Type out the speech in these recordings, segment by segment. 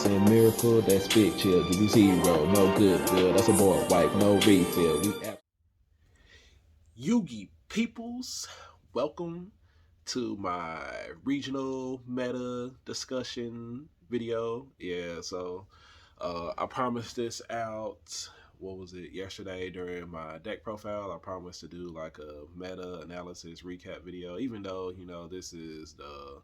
saying miracle, that's big chill. Did you see zero? No good. That's a board wipe, no refill. Yugi peoples, welcome to my regional meta discussion video. I promised this out. What was it, yesterday during my deck profile? I promised to do like a meta analysis recap video, even though this is the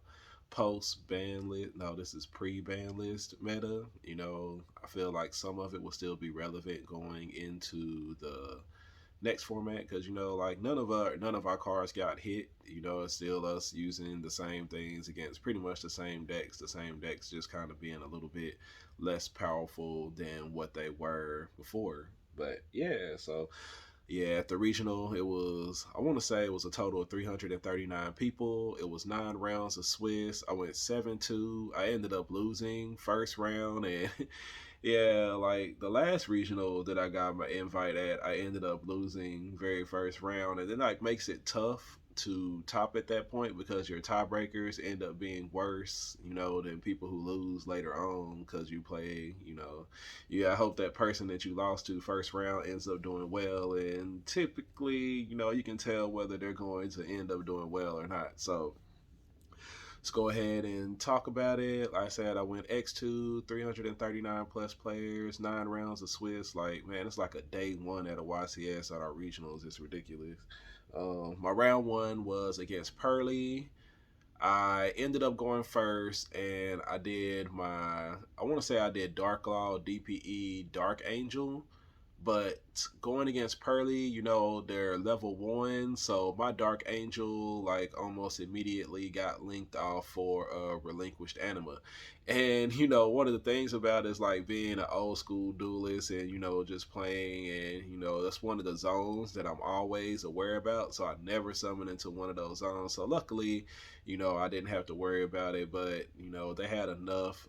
post ban list. No, this is pre ban list meta. I feel like some of it will still be relevant going into the next format, because like none of our cards got hit. It's still us using the same things against pretty much the same decks just kind of being a little bit less powerful than what they were before. But at the regional, it was, I want to say it was a total of 339 people. It was 9 rounds of Swiss. I went 7-2. I ended up losing first round, and yeah, like the last regional that I got my invite at, I ended up losing very first round, and then like makes it tough to top at that point because your tiebreakers end up being worse, than people who lose later on because you play, I hope that person that you lost to first round ends up doing well, and typically, you can tell whether they're going to end up doing well or not. So let's go ahead and talk about it. Like I said, I went X2, 339 plus players, 9 rounds of Swiss. Like, man, it's like a day one at a YCS at our regionals. It's ridiculous. My round one was against Pearly. I ended up going first, and I want to say I did Dark Law, DPE, Dark Angel. But going against Pearly, they're level 1, so my Dark Angel like almost immediately got linked off for a relinquished anima. And one of the things about it is like being an old school duelist and just playing, and that's one of the zones that I'm always aware about. So I never summon into one of those zones. So luckily, I didn't have to worry about it, but they had enough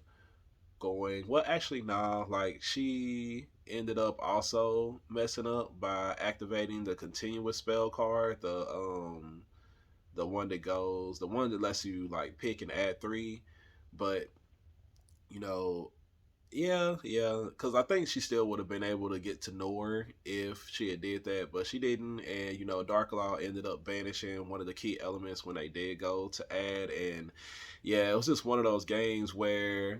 going. Well, actually, nah. Like she ended up also messing up by activating the continuous spell card, the one that lets you like pick and add 3. But you know, yeah, because I think she still would have been able to get to Nor if she had did that, but she didn't. And Dark Law ended up banishing one of the key elements when they did go to add. And yeah, it was just one of those games where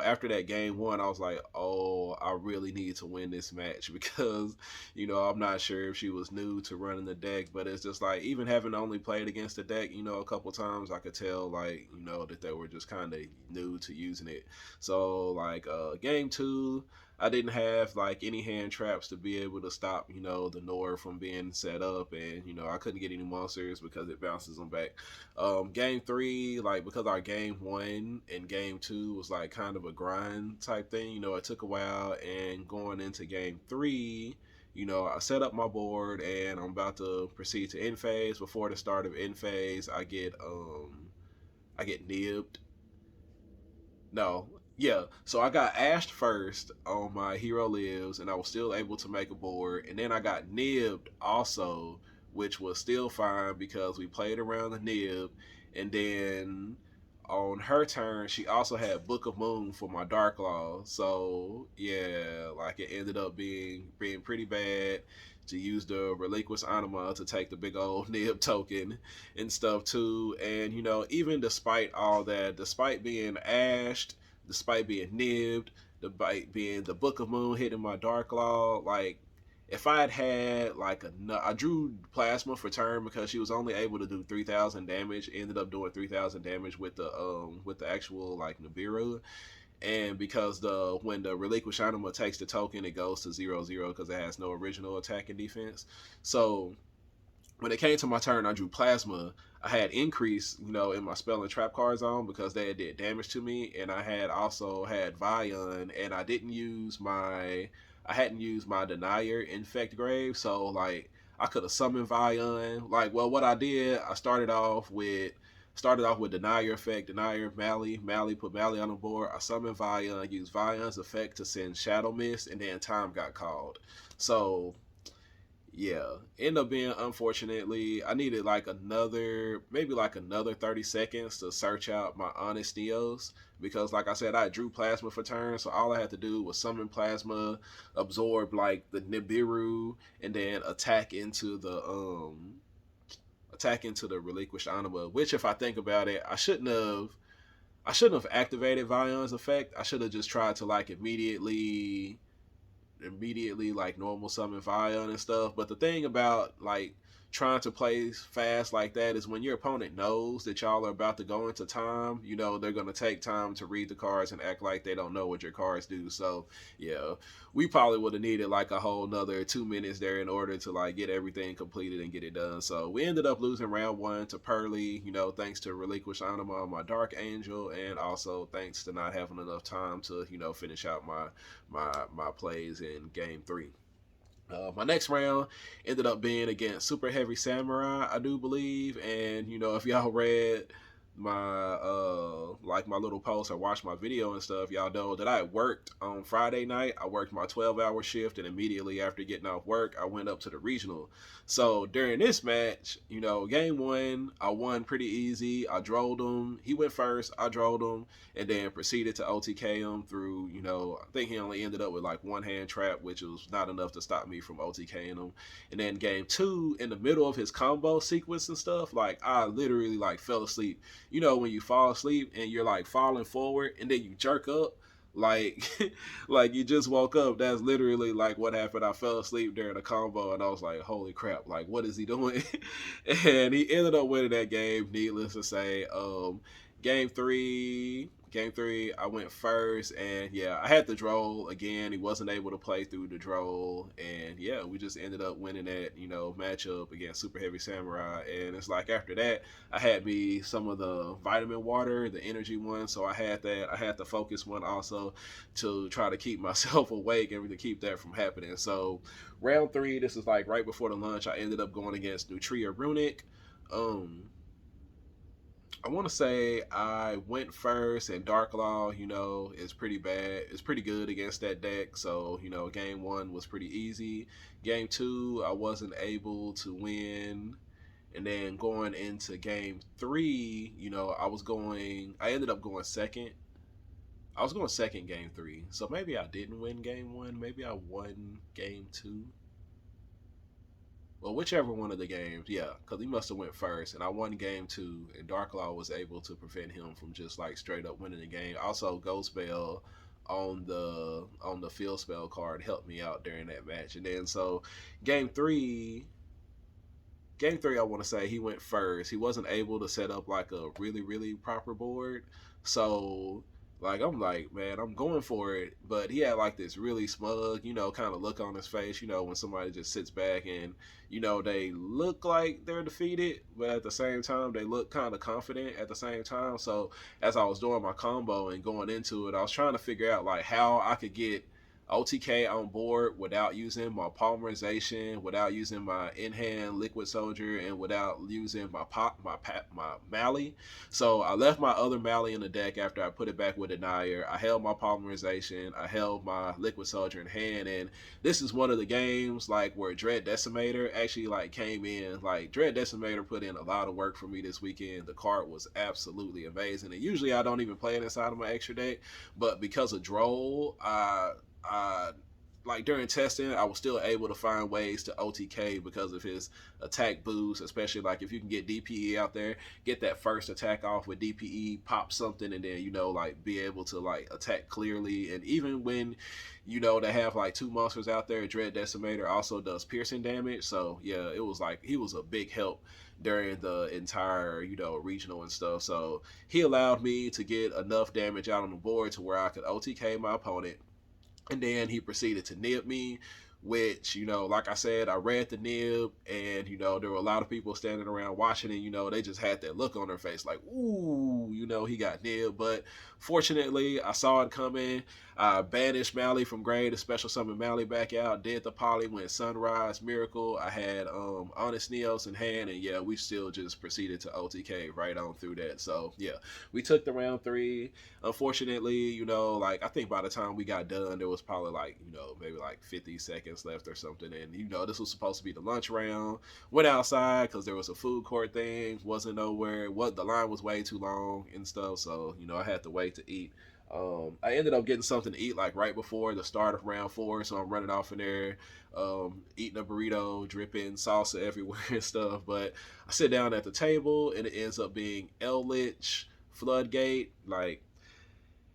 after that game one, I was like, oh, I really need to win this match because I'm not sure if she was new to running the deck, but it's just like, even having only played against the deck a couple times, I could tell like that they were just kind of new to using it. So like game two, I didn't have like any hand traps to be able to stop the Nord from being set up, and I couldn't get any monsters because it bounces them back. Game three, like because our game one and game two was like kind of a grind type thing, it took a while, and going into game three, I set up my board and I'm about to proceed to end phase. Before the start of end phase, I get nibbed. No, yeah. So I got ashed first on my Hero Lives, and I was still able to make a board. And then I got nibbed also, which was still fine because we played around the nib. And then on her turn, she also had Book of Moon for my Dark Law. So yeah, like it ended up being pretty bad to use the relinquish anima to take the big old nib token and stuff too. And even despite all that, despite being ashed, despite being nibbed, despite being the Book of Moon hitting my Dark Law, like if I had like I drew plasma for turn because she was only able to do 3,000 damage. Ended up doing 3,000 damage with the actual like Nibiru, and because when the relinquish anima takes the token, it goes to 0/0 because it has no original attack and defense. So when it came to my turn, I drew plasma. I had increase, in my spell and trap card zone because they did damage to me, and I had also had Vion, and I hadn't used my denier infect grave, so like I could have summoned Vion. Like, well, what I did, I started off with Denier effect, Denier, Mally, put Mally on the board. I summoned Vion, used Vion's effect to send Shadow Mist, and then time got called. So Yeah, end up being, unfortunately, I needed like another, maybe like another 30 seconds to search out my honest Neos, because like I said, I drew plasma for turn, so all I had to do was summon plasma, absorb like the Nibiru, and then attack into the relinquished anima, which if I think about it, I shouldn't have activated Vion's effect. I should have just tried to like immediately like normal summon Vion and stuff. But the thing about like trying to play fast like that is when your opponent knows that y'all are about to go into time, they're gonna take time to read the cards and act like they don't know what your cards do. So yeah, we probably would have needed like a whole nother 2 minutes there in order to like get everything completed and get it done. So we ended up losing round one to Pearly, thanks to Relinquish Anima on my Dark Angel, and also thanks to not having enough time to, finish out my plays in game three. My next round ended up being against Super Heavy Samurai, I do believe, and if y'all read my like my little post or watched my video and stuff, y'all know that I worked on Friday night. I worked my 12-hour shift, and immediately after getting off work, I went up to the regional. So during this match, game one, I won pretty easy. I drove him. He went first. I drove him, and then proceeded to OTK him through, I think he only ended up with like one hand trap, which was not enough to stop me from OTKing him. And then game two, in the middle of his combo sequence and stuff, like I literally like fell asleep. When you fall asleep and you're like falling forward and then you jerk up, like like you just woke up. That's literally like what happened. I fell asleep during a combo and I was like, holy crap, like what is he doing? And he ended up winning that game, needless to say. Game three, I went first, and yeah, I had the droll again. He wasn't able to play through the droll, and yeah, we just ended up winning that matchup against Super Heavy Samurai. And it's like after that, I had me some of the vitamin water, the energy one, so I had that. I had the focus one also to try to keep myself awake and to keep that from happening. So round three, this is like right before the lunch. I ended up going against Nutria Runic. Um, I want to say I went first, and Dark Law, is pretty bad. It's pretty good against that deck. So, game one was pretty easy. Game two, I wasn't able to win. And then going into game three, I ended up going second. I was going second game three. So maybe I didn't win game one. Maybe I won game two. Well, whichever one of the games, yeah, because he must have went first, and I won game two, and Darklaw was able to prevent him from just like straight up winning the game. Also, Ghost Spell on the field spell card helped me out during that match, and then so game three, I want to say he went first. He wasn't able to set up like a really, really proper board. So, like, I'm like, man, I'm going for it. But he had like this really smug, kind of look on his face, when somebody just sits back and, they look like they're defeated, but at the same time, they look kind of confident at the same time. So, as I was doing my combo and going into it, I was trying to figure out like how I could get OTK on board without using my polymerization, without using my in-hand liquid soldier, and without using my Mally. So I left my other Mally in the deck after I put it back with Denier. I held my polymerization, I held my liquid soldier in hand, and this is one of the games like where Dread Decimator actually like came in. Like Dread Decimator put in a lot of work for me this weekend. The card was absolutely amazing, and usually I don't even play it inside of my extra deck, but because of Droll, like during testing, I was still able to find ways to OTK because of his attack boost, especially like if you can get DPE out there, get that first attack off with DPE, pop something, and then like be able to like attack clearly. And even when they have like two monsters out there, Dread Decimator also does piercing damage. So yeah, it was like he was a big help during the entire regional and stuff. So he allowed me to get enough damage out on the board to where I could OTK my opponent, and then he proceeded to nib me, which, like I said, I read the nib, and, there were a lot of people standing around watching it, they just had that look on their face like, ooh, he got nibbed. But fortunately, I saw it coming. I banished Mally from grade, a special summon Mally back out, did the poly, went Sunrise, Miracle. I had Honest Neos in hand, and yeah, we still just proceeded to OTK right on through that. So yeah, we took the round 3. Unfortunately, like I think by the time we got done, there was probably like, maybe like 50 seconds left or something. And this was supposed to be the lunch round. Went outside because there was a food court thing, wasn't nowhere. What the line was way too long and stuff, so I had to wait to eat. I ended up getting something to eat like right before the start of round 4, so I'm running off in there, eating a burrito, dripping salsa everywhere and stuff. But I sit down at the table and it ends up being Eldritch Floodgate. Like,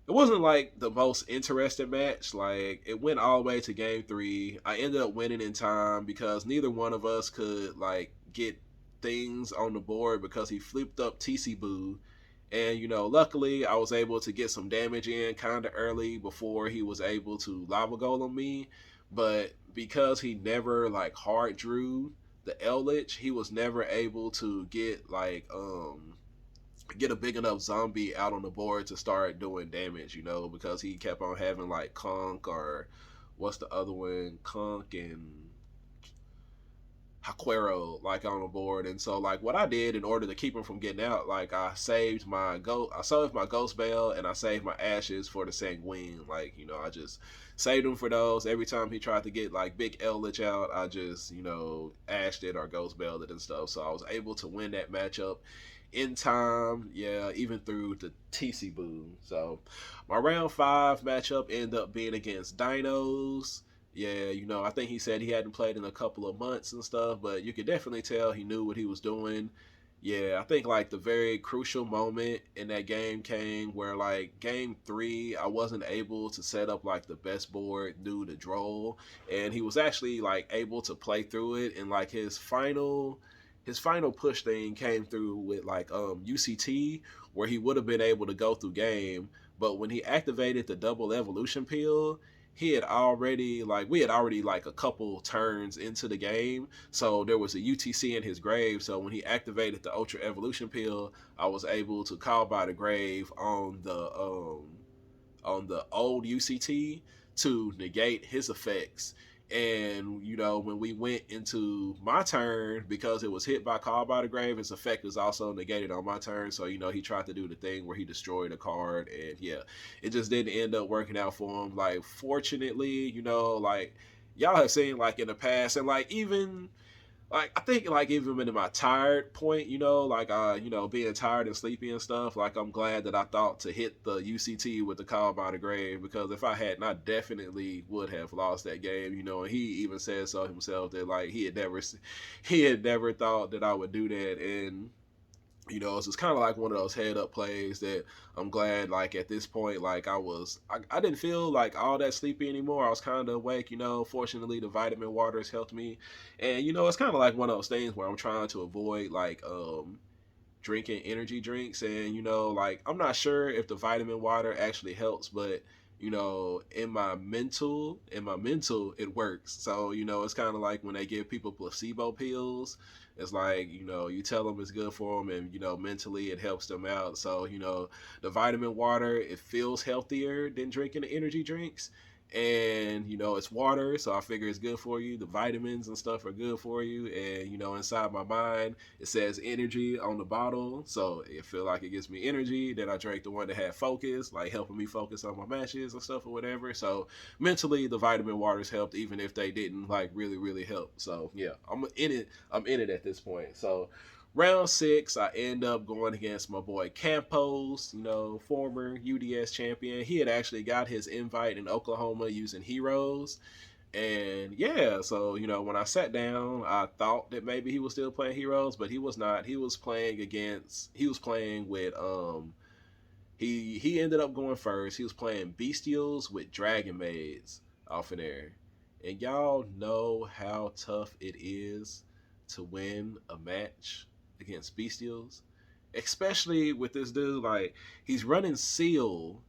it wasn't like the most interesting match. Like, it went all the way to game 3. I ended up winning in time because neither one of us could like get things on the board because he flipped up TC Boo. And luckily I was able to get some damage in kind of early before he was able to lava golem me. But because he never like hard drew the Eldritch, he was never able to get a big enough zombie out on the board to start doing damage, because he kept on having like Conk, or what's the other one? Conk and Haquero like on the board. And so like what I did in order to keep him from getting out, like I saved my ghost bell and I saved my ashes for the sanguine. Like, I just saved him for those. Every time he tried to get like big Eldritch out, I just, ashed it or ghost belled it and stuff. So I was able to win that matchup in time, yeah, even through the TC boom. So my round 5 matchup ended up being against Dinos. Yeah, I think he said he hadn't played in a couple of months and stuff, but you could definitely tell he knew what he was doing. Yeah, I think like the very crucial moment in that game came where like game 3, I wasn't able to set up like the best board due to Droll, and he was actually like able to play through it, and like his final push thing came through with like UCT, where he would have been able to go through game, but when he activated the double evolution peel, we had already like a couple turns into the game, so there was a UTC in his grave. So when he activated the Ultra Evolution Peel, I was able to call by the grave on the old UCT to negate his effects. And when we went into my turn, because it was hit by Call by the Grave, his effect was also negated on my turn. So he tried to do the thing where he destroyed a card, and yeah, it just didn't end up working out for him. Like, fortunately, like y'all have seen like in the past, and like even like I think like even in my tired point, being tired and sleepy and stuff, like I'm glad that I thought to hit the UCT with the Call by the Grave, because if I hadn't, I definitely would have lost that game, and he even said so himself that like he had never thought that I would do that. And it's just kind of like one of those head up plays that I'm glad, like at this point, like I didn't feel like all that sleepy anymore. I was kind of awake. Fortunately the vitamin water has helped me. And it's kind of like one of those things where I'm trying to avoid like drinking energy drinks. And like I'm not sure if the vitamin water actually helps, but in my mental it works. So it's kind of like when they give people placebo pills, it's like you tell them it's good for them, and mentally it helps them out. So the vitamin water, it feels healthier than drinking the energy drinks. And it's water, so I figure it's good for you. The vitamins and stuff are good for you. And inside my mind it says energy on the bottle, so it feel like it gives me energy. Then I drank the one that had focus, like helping me focus on my matches and stuff or whatever. So mentally the vitamin waters helped, even if they didn't like really help. So yeah, I'm in it at this point. So round 6, I end up going against my boy Campos, former UDS champion. He had actually got his invite in Oklahoma using heroes. And yeah, so when I sat down, I thought that maybe he was still playing heroes, but he was not. He was playing with he ended up going first. He was playing Bestials with Dragon Maids off in there. And y'all know how tough it is to win a match against Bestials, especially with this dude. Like, he's running Seal,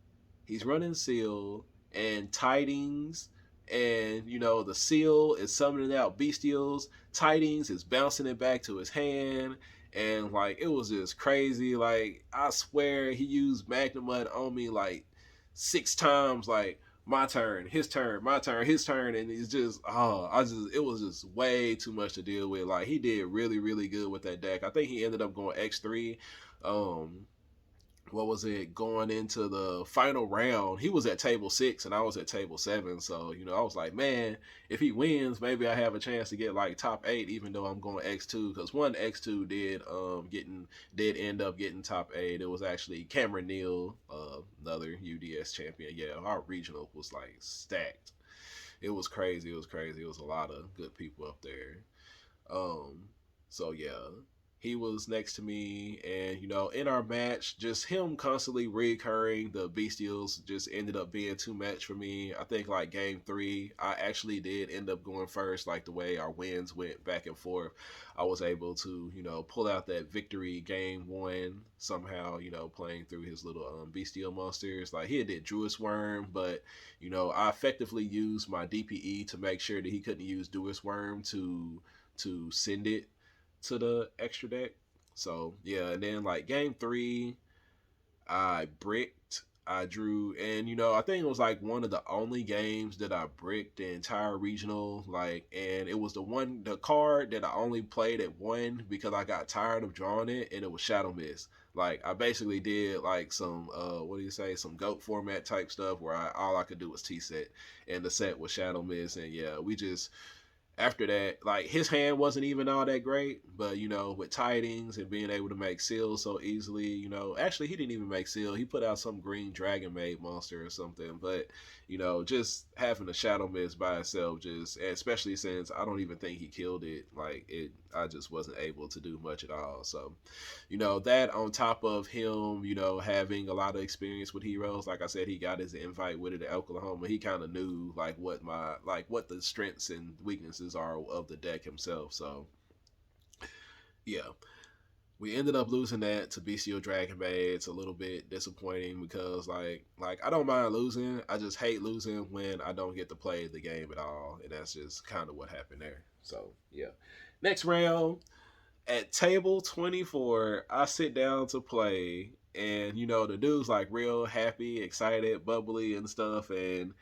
and Tidings, and the Seal is summoning out Bestials. Tidings is bouncing it back to his hand, and like it was just crazy. Like, I swear he used Magnemite on me like 6 times. Like, my turn, his turn, my turn, his turn, and it's just it was just way too much to deal with. Like he did really, really good with that deck. I think he ended up going X3. Um what was it, going into the final round, he was at table 6 and I was at table 7, so I was like, man, if he wins, maybe I have a chance to get like top 8, even though I'm going X2, because one X2 did end up getting top 8. It was actually Cameron Neal, another UDS champion. Yeah, our regional was like stacked. It was crazy. It was crazy. It was a lot of good people up there. um, so yeah, he was next to me, and in our match, just him constantly recurring the bestials just ended up being too much for me. I think like game 3, I actually did end up going first. Like the way our wins went back and forth, I was able to pull out that victory game 1 somehow. Playing through his little bestial monsters. Like he did Druid's Worm, but I effectively used my DPE to make sure that he couldn't use Druid's Worm to send it to the extra deck. So yeah, and then like game 3, I bricked. I drew, and I think it was like one of the only games that I bricked the entire regional. Like, and it was the card that I only played at 1 because I got tired of drawing it, and it was Shadow Mist. Like, I basically did like some some goat format type stuff where all I could do was T set, and the set was Shadow Mist, and yeah, we just after that, like his hand wasn't even all that great, but with tidings and being able to make seals so easily, actually he didn't even make seal. He put out some green dragon made monster or something, but just having a Shadow Mist by itself, just especially since I don't even think he killed it, like I just wasn't able to do much at all. So that on top of him, having a lot of experience with heroes, like I said, he got his invite with it at Oklahoma. He kind of knew what the strengths and weaknesses are of the deck himself. So yeah, we ended up losing that to Bestial Dragon Bay. It's a little bit disappointing because like I don't mind losing. I just hate losing when I don't get to play the game at all, and that's just kind of what happened there. So yeah, next round. At table 24, I sit down to play, and the dude's like real happy, excited, bubbly, and stuff. And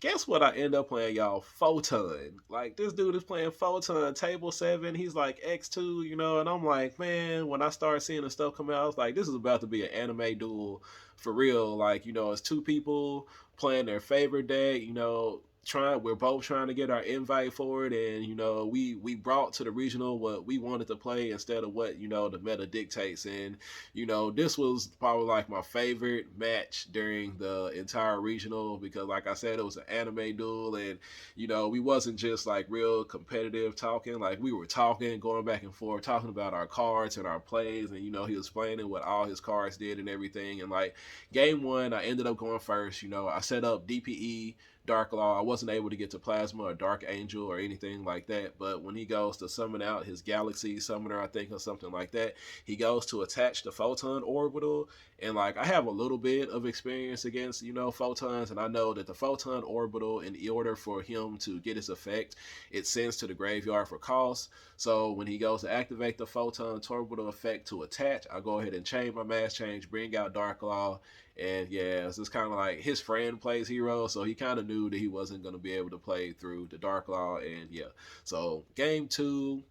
guess what? I end up playing, y'all? Photon. Like, this dude is playing Photon, table 7. He's like X2, and I'm like, man, when I start seeing the stuff come out, I was like, this is about to be an anime duel for real. Like, it's two people playing their favorite deck, we're both trying to get our invite for it, and we brought to the regional what we wanted to play instead of what the meta dictates. And this was probably like my favorite match during the entire regional because, like I said, it was an anime duel, and we wasn't just like real competitive talking. Like, we were talking, going back and forth, talking about our cards and our plays, and he was explaining what all his cards did and everything. And like game 1, I ended up going first. I set up DPE Dark Law. I wasn't able to get to Plasma or Dark Angel or anything like that, but when he goes to summon out his Galaxy Summoner, I think, or something like that, he goes to attach the Photon Orbital, and like I have a little bit of experience against photons, and I know that the Photon Orbital, in order for him to get its effect, it sends to the graveyard for cost. So when he goes to activate the Photon Orbital effect to attach, I go ahead and chain my Mass Change, bring out Dark Law. And yeah, it's just kind of like his friend plays hero, so he kind of knew that he wasn't going to be able to play through the Dark Law. And yeah, so game 2,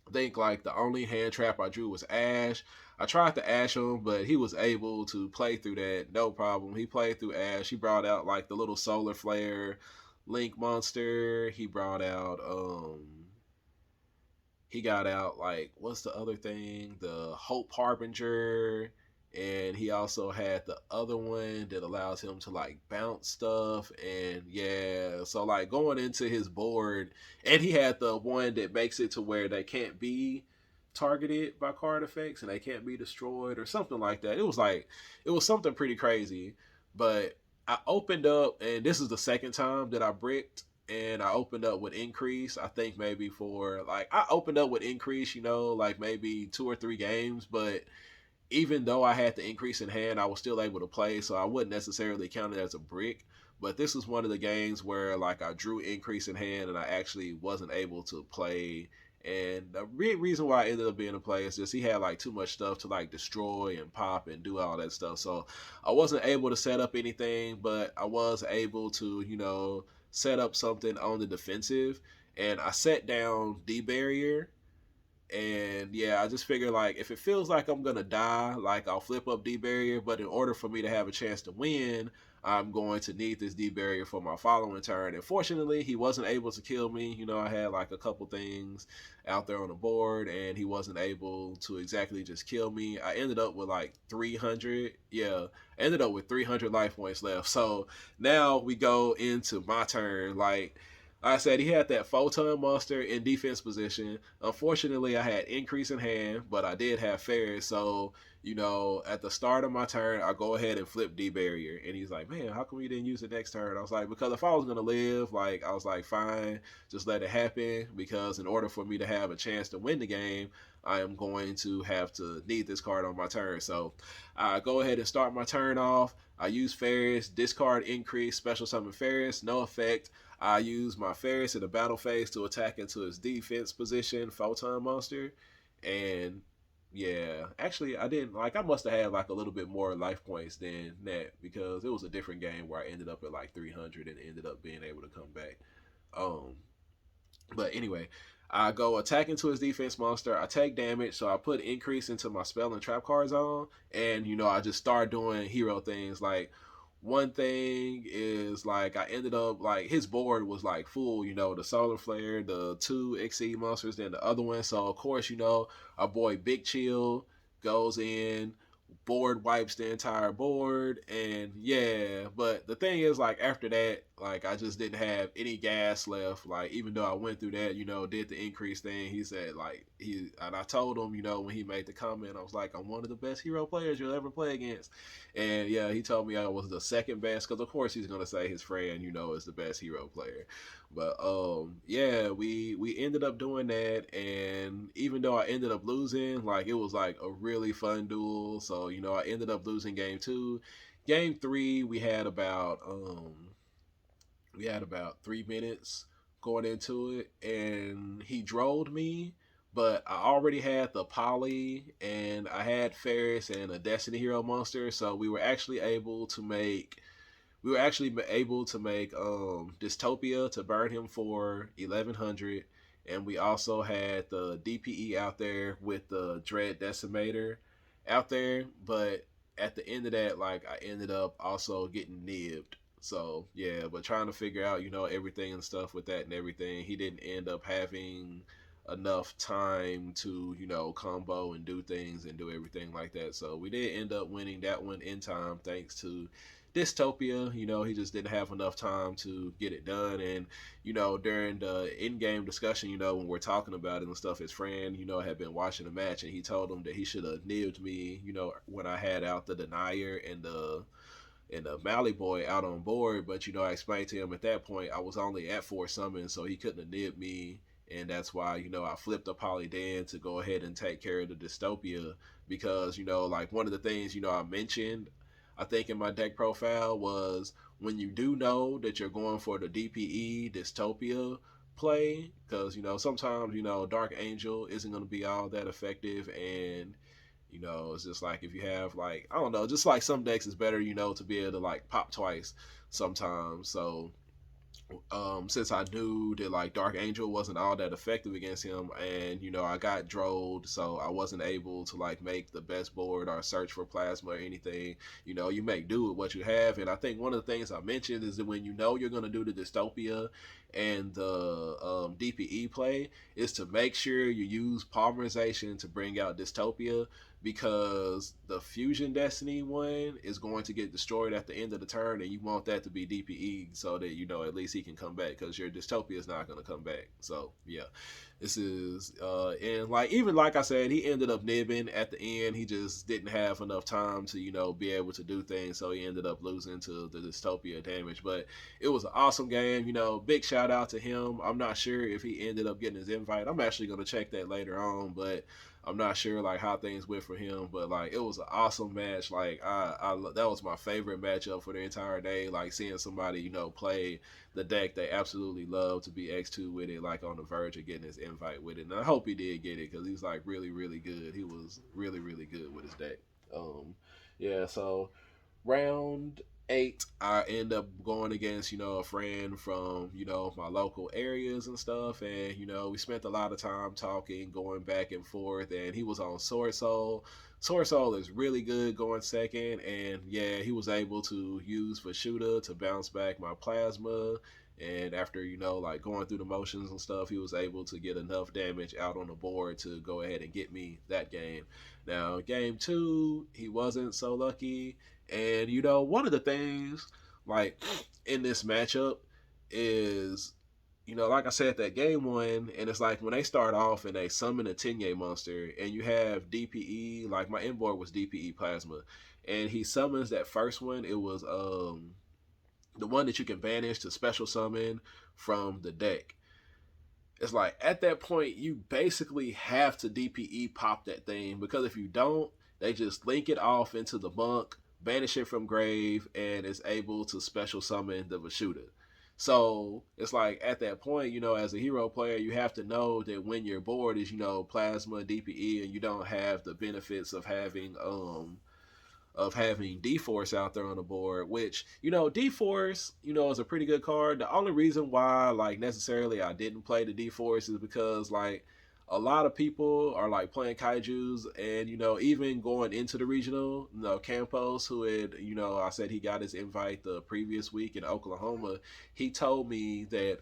I think like the only hand trap I drew was Ash. I tried to Ash him, but he was able to play through that, no problem. He played through Ash. He brought out like the little Solar Flare Link monster. He brought out he got out like, what's the other thing? The Hope Harbinger. And he also had the other one that allows him to like bounce stuff. And yeah, so like going into his board, and he had the one that makes it to where they can't be targeted by card effects and they can't be destroyed or something like that. It was something pretty crazy. But I opened up, and this is the second time that I bricked, and I opened up with increase. I think maybe for like, I opened up with increase, like maybe 2 or 3 games, but even though I had the increase in hand, I was still able to play, so I wouldn't necessarily count it as a brick. But this is one of the games where like I drew increase in hand and I actually wasn't able to play, And the reason why I ended up being a player is just he had like too much stuff to like destroy and pop and do all that stuff. So I wasn't able to set up anything, but I was able to, set up something on the defensive. And I set down D barrier, and yeah, I just figure like if it feels like I'm gonna die, like I'll flip up D barrier. But in order for me to have a chance to win, I'm going to need this D barrier for my following turn. And fortunately, he wasn't able to kill me. I had like a couple things out there on the board, and he wasn't able to exactly just kill me. I ended up with like 300. Yeah, ended up with 300 life points left. So now we go into my turn. Like I said, he had that Photon monster in defense position. Unfortunately, I had increase in hand, but I did have Ferris. So, at the start of my turn, I go ahead and flip D barrier. And he's like, man, how come you didn't use it next turn? I was like, because if I was going to live, like, I was like, fine, just let it happen. Because in order for me to have a chance to win the game, I am going to have to need this card on my turn. So I go ahead and start my turn off. I use Ferris, discard increase, special summon Ferris, no effect. I use my Ferris in the battle phase to attack into his defense position, Photon monster. And yeah, actually, I didn't like. I must have had like a little bit more life points than that because it was a different game where I ended up at like 300 and ended up being able to come back. Um, but anyway, I go attack into his defense monster. I take damage, so I put increase into my spell and trap cards on, and I just start doing hero things. Like one thing is like I ended up like his board was like full. The solar flare, the two exceed monsters, then the other one. So of course, our boy Big Chill goes in, board wipes the entire board, and yeah. But the thing is, like after that, like I just didn't have any gas left. Like even though I went through that, did the increase thing. He said like and I told him, when he made the comment, I was like, I'm one of the best hero players you'll ever play against. And yeah, he told me I was the second best because of course he's gonna say his friend, is the best hero player. But yeah, we ended up doing that, and even though I ended up losing, like it was like a really fun duel. So I ended up losing game 2. Game 3, we had about 3 minutes going into it, and he droned me. But I already had the Poly, and I had Ferris and a Destiny Hero monster, so we were actually able to make Dystopia to burn him for 1100, and we also had the DPE out there with the Dread Decimator out there. But at the end of that, like I ended up also getting nibbed. So yeah, but trying to figure out everything and stuff with that and everything, he didn't end up having enough time to combo and do things and do everything like that. So we did end up winning that one in time thanks to Dystopia. He just didn't have enough time to get it done. And during the in-game discussion, when we're talking about it and stuff, his friend had been watching the match, and he told him that he should have nibbed me when I had out the Denier and the Mally Boy out on board. But I explained to him at that point I was only at 4 summons, so he couldn't have nibbed me. And that's why I flipped a Polydan to go ahead and take care of the Dystopia. Because like one of the things I mentioned, I think in my deck profile, was when you do know that you're going for the DPE Dystopia play, because sometimes Dark Angel isn't going to be all that effective. And it's just like if you have like, I don't know, just like some decks is better to be able to like pop twice sometimes. So since I knew that like Dark Angel wasn't all that effective against him, and I got drilled, so I wasn't able to like make the best board or search for plasma or anything. You make do with what you have. And I think one of the things I mentioned is that when you're going to do the Dystopia and the DPE play, is to make sure you use polymerization to bring out Dystopia, because the Fusion Destiny one is going to get destroyed at the end of the turn, and you want that to be DPE so that at least he can come back, because your Dystopia is not going to come back. So yeah, this is and like even like I said, he ended up nibbing at the end. He just didn't have enough time to be able to do things, so he ended up losing to the Dystopia damage. But it was an awesome game. Big shout out to him. I'm not sure if he ended up getting his invite. I'm actually going to check that later on, but I'm not sure like how things went for him, but like it was an awesome match. Like that was my favorite matchup for the entire day. Like seeing somebody play the deck they absolutely love to be X2 with it, like on the verge of getting his invite with it. And I hope he did get it because he's like really really good. He was really really good with his deck. Yeah, so round 8, I end up going against a friend from my local areas and stuff, and we spent a lot of time talking, going back and forth, and he was on Sword Soul. Sword Soul is really good going second, and yeah, he was able to use Vashuda to bounce back my plasma. And after like going through the motions and stuff, he was able to get enough damage out on the board to go ahead and get me that game. Now game 2, he wasn't so lucky. And one of the things like in this matchup is, like I said, that game 1, and it's like when they start off and they summon a Tenye monster, and you have DPE. Like my inboard was DPE plasma, and he summons that first one. It was the one that you can banish to special summon from the deck. It's like at that point you basically have to DPE pop that thing, because if you don't, they just link it off into the monk, banish it from grave, and is able to special summon the Vashuda. So it's like at that point, as a hero player, you have to know that when your board is, plasma DPE, and you don't have the benefits of having D-Force out there on the board, which, D-Force, is a pretty good card. The only reason why, like, necessarily I didn't play the D-Force is because, like, a lot of people are, like, playing Kaijus, and, even going into the regional, Campos, who had, I said he got his invite the previous week in Oklahoma, he told me that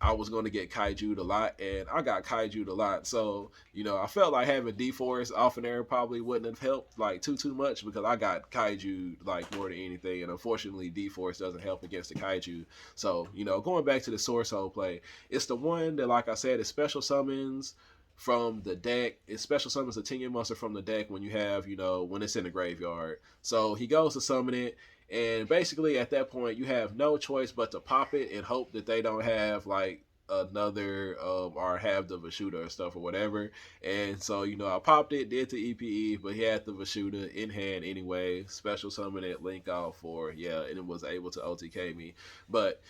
I was going to get kaiju'd a lot, and I got kaiju'd a lot. So, I felt like having D-Force off in there probably wouldn't have helped like too much, because I got kaiju'd like more than anything. And unfortunately, D-Force doesn't help against the kaiju. So, going back to the Source Hole play, it's the one that, like I said, is special summons from the deck. It special summons a Tengen monster from the deck when you have, when it's in the graveyard. So he goes to summon it, and basically at that point you have no choice but to pop it and hope that they don't have like another or have the Vashuda or stuff or whatever. And so I popped it, did the EPE, but he had the Vashuda in hand anyway, special summon it, link off for and it was able to OTK me. But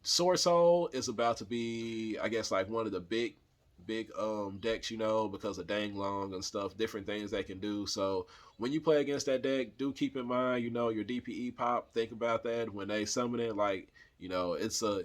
Sword Soul is about to be, I guess, like one of the big decks, because of Dang Long and stuff, different things they can do. So when you play against that deck, do keep in mind, your DPE pop. Think about that when they summon it. Like, it's a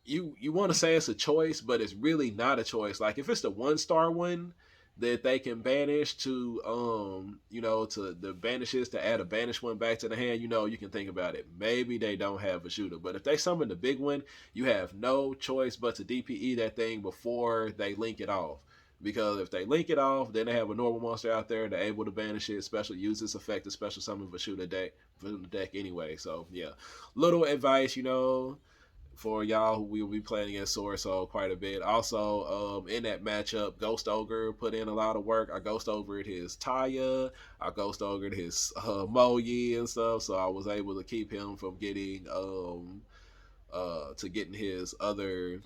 you want to say it's a choice, but it's really not a choice. Like if it's the 1-star one that they can banish to to the banishes to add a banished one back to the hand, you can think about it. Maybe they don't have a shooter, but if they summon the big one, you have no choice but to DPE that thing before they link it off. Because if they link it off, then they have a normal monster out there. They're able to banish it, special use this effect to special summon Vashuda deck from the deck anyway. So yeah, little advice, for y'all who will be playing against Sword Soul quite a bit. Also, in that matchup, Ghost Ogre put in a lot of work. I Ghost Ogre'd his Taya, I Ghost Ogre'd his Moyi and stuff, so I was able to keep him from getting getting his other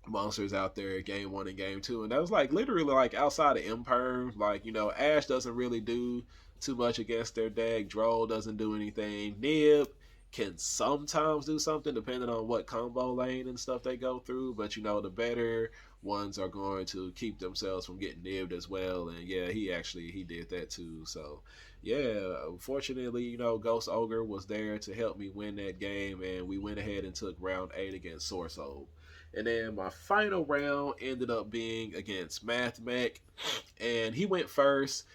monsters out there game 1 and game 2. And that was like literally like outside of Imperm. Like, Ash doesn't really do too much against their deck. Droll doesn't do anything. Nib can sometimes do something depending on what combo lane and stuff they go through, but the better ones are going to keep themselves from getting nibbed as well. And yeah, he did that too. So yeah, unfortunately, Ghost Ogre was there to help me win that game, and we went ahead and took round 8 against Source Hold. And then my final round ended up being against Math Mech, and he went first,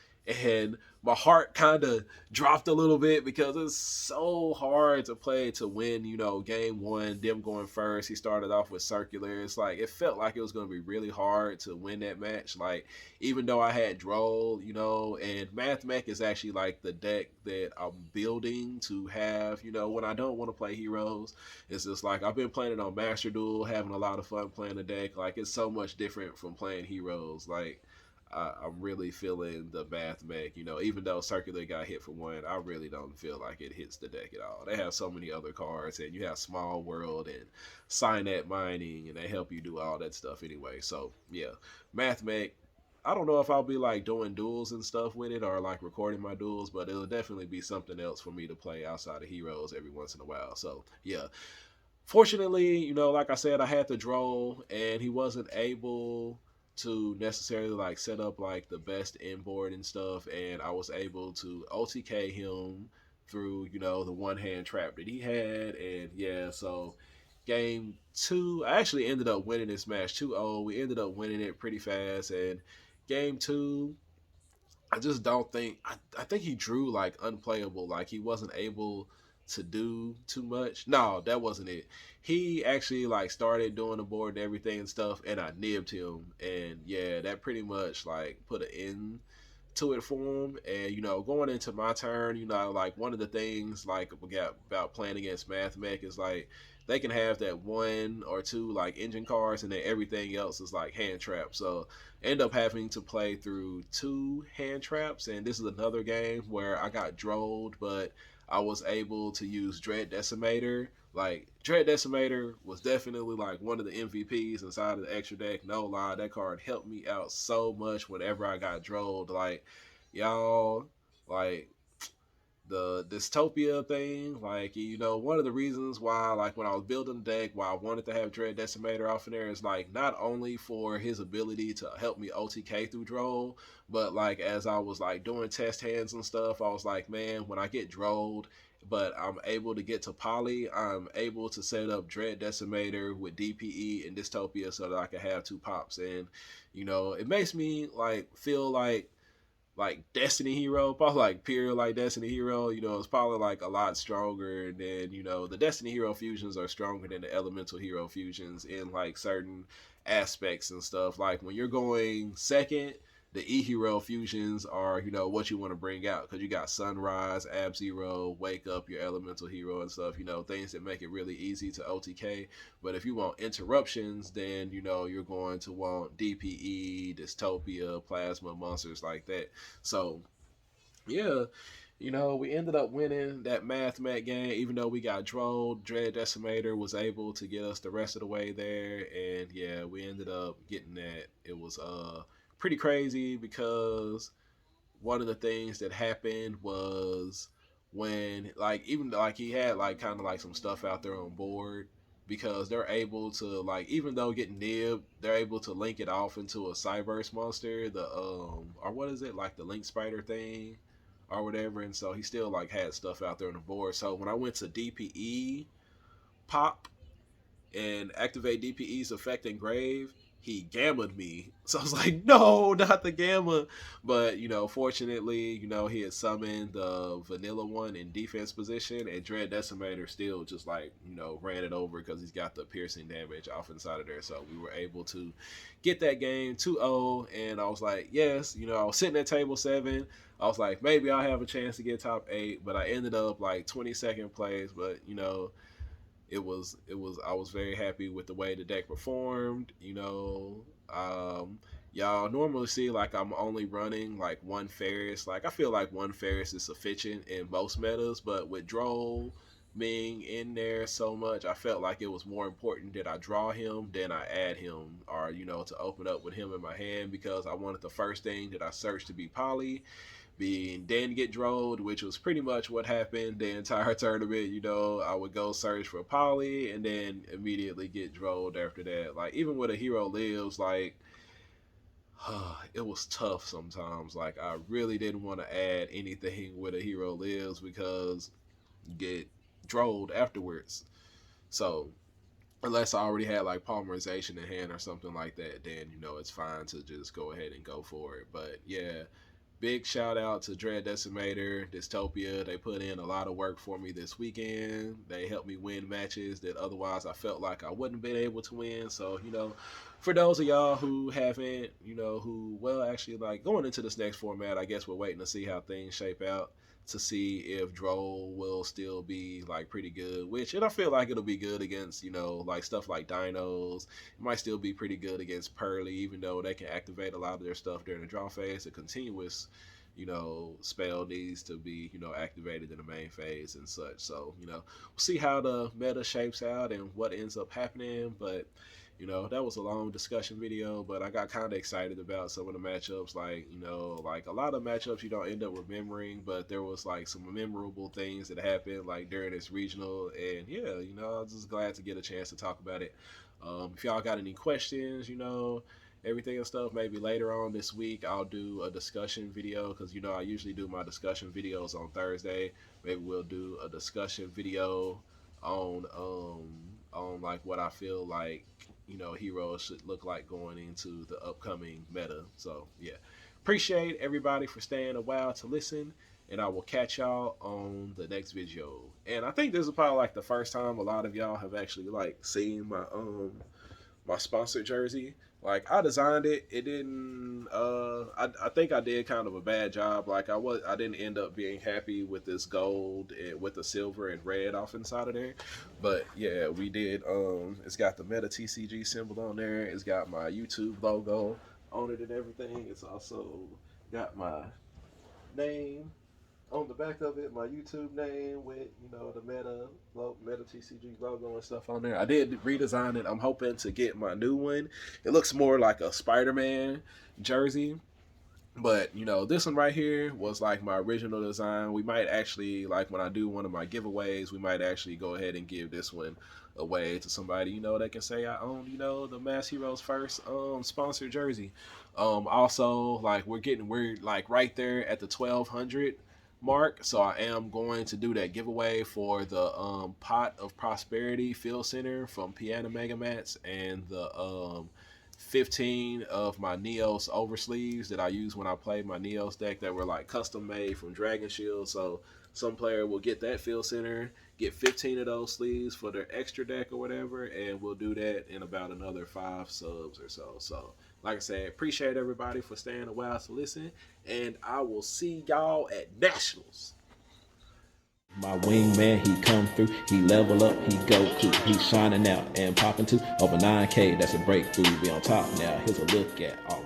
and my heart kind of dropped a little bit because it's so hard to play to win, game 1, them going first. He started off with Circular. It's like, it felt like it was going to be really hard to win that match. Like, even though I had Droll, and Math Mech is actually like the deck that I'm building to have, when I don't want to play heroes. It's just like, I've been playing it on Master Duel, having a lot of fun playing the deck. Like, it's so much different from playing heroes. Like, I'm really feeling the Math Mech. Even though Circular got hit for 1, I really don't feel like it hits the deck at all. They have so many other cards, and you have Small World and Signet Mining, and they help you do all that stuff anyway. So yeah, Math Mech, I don't know if I'll be like doing duels and stuff with it or like recording my duels, but it'll definitely be something else for me to play outside of Heroes every once in a while. So yeah, fortunately, like I said, I had the Droll, and he wasn't able to necessarily like set up like the best inboard and stuff, and I was able to OTK him through the one hand trap that he had, and yeah, so game two, I actually ended up winning this match 2-0. We ended up winning it pretty fast, and game two, I just don't think I think he drew like unplayable. Like he wasn't able to do too much. No, that wasn't it. He actually like started doing the board and everything and stuff, and I nibbed him, and yeah, that pretty much like put an end to it for him. And going into my turn, like one of the things like we got about playing against Math Mech is like they can have that one or two like engine cards, and then everything else is like hand traps. So end up having to play through two hand traps, and this is another game where I got drolled, but I was able to use Dread Decimator. Like Dread Decimator was definitely like one of the MVPs inside of the extra deck. No lie, that card helped me out so much whenever I got drolled. Like y'all, like the dystopia thing, like one of the reasons why, like when I was building the deck, why I wanted to have Dread Decimator off in there is like not only for his ability to help me OTK through Droll, but like as I was like doing test hands and stuff, I was like, man, when I get Drolled, but I'm able to get to Poly, I'm able to set up Dread Decimator with DPE and Dystopia so that I can have two pops, and it makes me like feel like Destiny Hero, probably like pure like Destiny Hero, it's probably like a lot stronger than, the Destiny Hero fusions are stronger than the Elemental Hero fusions in like certain aspects and stuff. Like when you're going second, the E Hero fusions are, what you want to bring out because you got Sunrise, Ab Zero, Wake Up, your Elemental Hero and stuff, things that make it really easy to OTK. But if you want interruptions, then you're going to want DPE, Dystopia, Plasma, monsters like that. So yeah, we ended up winning that Math Mat game, even though we got drolled. Dread Decimator was able to get us the rest of the way there, and yeah, we ended up getting that. It was pretty crazy because one of the things that happened was when like even like he had like kind of like some stuff out there on board, because they're able to like, even though getting nibbed, they're able to link it off into a Cyberse monster, the or what is it, like the Link Spider thing or whatever. And so he still like had stuff out there on the board. So when I went to DPE pop and activate DPE's effect engrave, he gammaed me. So I was like, no, not the gamma. But, fortunately, he had summoned the vanilla one in defense position, and Dread Decimator still just like, ran it over because he's got the piercing damage off inside of there. So we were able to get that game 2-0, and I was like, yes, I was sitting at table 7. I was like, maybe I'll have a chance to get top 8, but I ended up like 22nd place. But, it was I was very happy with the way the deck performed. Y'all normally see like I'm only running like one Ferris. Like I feel like one Ferris is sufficient in most metas, but with Droll being in there so much, I felt like it was more important that I draw him than I add him, or to open up with him in my hand, because I wanted the first thing that I searched to be Poly, being then get drolled, which was pretty much what happened the entire tournament. I would go search for Poly and then immediately get drolled after that. Like even with a hero lives, like it was tough sometimes. Like I really didn't want to add anything with a hero lives because you get drolled afterwards. So unless I already had like polymerization in hand or something like that, then it's fine to just go ahead and go for it. But yeah, big shout out to Dread Decimator, Dystopia. They put in a lot of work for me this weekend. They helped me win matches that otherwise I felt like I wouldn't have been able to win. So, for those of y'all who haven't, well, actually, like going into this next format, I guess we're waiting to see how things shape out to see if Droll will still be like pretty good, and I feel like it'll be good against, like stuff like Dinos. It might still be pretty good against Pearly, even though they can activate a lot of their stuff during the draw phase. A continuous, spell needs to be, activated in the main phase and such. So, we'll see how the meta shapes out and what ends up happening. But you know, that was a long discussion video, but I got kind of excited about some of the matchups. Like, you know, like a lot of matchups you don't end up remembering, but there was like some memorable things that happened like during this regional. And yeah, you know, I was just glad to get a chance to talk about it. If y'all got any questions, you know, everything and stuff, maybe later on this week I'll do a discussion video because, you know, I usually do my discussion videos on Thursday. Maybe we'll do a discussion video on like what I feel like, you know, heroes should look like going into the upcoming meta. So yeah, appreciate everybody for staying a while to listen, and I will catch y'all on the next video. And I think this is probably like the first time a lot of y'all have actually like seen my sponsored jersey. Like I designed it. It didn't I think I did kind of a bad job. Like I didn't end up being happy with this gold and with the silver and red off inside of there. But yeah, we did it's got the Meta TCG symbol on there. It's got my YouTube logo on it and everything. It's also got my name on the back of it, my YouTube name with, you know, the Meta TCG logo and stuff on there. I did redesign it. I'm hoping to get my new one. It looks more like a Spider-Man jersey. But, you know, this one right here was like my original design. We might actually, like when I do one of my giveaways, we might actually go ahead and give this one away to somebody, you know, that can say I own, you know, the Mass Heroes first sponsored jersey. Also, like we're like right there at the 1200 mark, so I am going to do that giveaway for the Pot of Prosperity Field Center from Piano Mega Mats and the 15 of my Neos oversleeves that I use when I play my Neos deck that were like custom made from Dragon Shield. So some player will get that Field Center, get 15 of those sleeves for their extra deck or whatever, and we'll do that in about another 5 subs or so. So like I said, appreciate everybody for staying a while to listen, and I will see y'all at Nationals. My wingman, he come through, he level up, he go cool, he shining out and popping to over 9K. That's a breakthrough. Be on top now. Here's a look at all